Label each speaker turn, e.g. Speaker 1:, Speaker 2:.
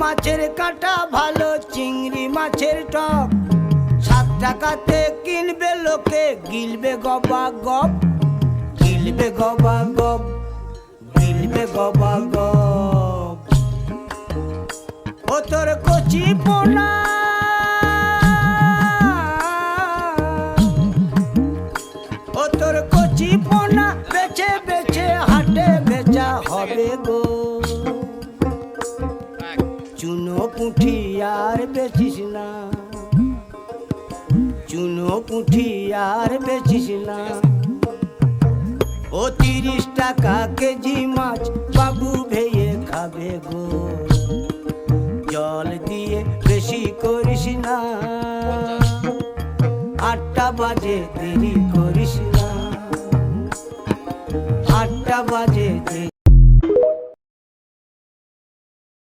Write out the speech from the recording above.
Speaker 1: মাছের কাঁটা ভালো চিংড়ি মাছের টক 7 টাকাতে কিনবে লোকে গিলবে গবা গপ গিলবে গবা গপ গিলবে গবা গপ ও তোর কচি পোনা ও তোর কচি পোনা বেচে বেচে হাটে বেচা হবে গো চুনো পুঁঠি আর বেচিস না চুনো পুঁঠি আর বেচিস না ও 30 টাকা কেজি মাছ বাবু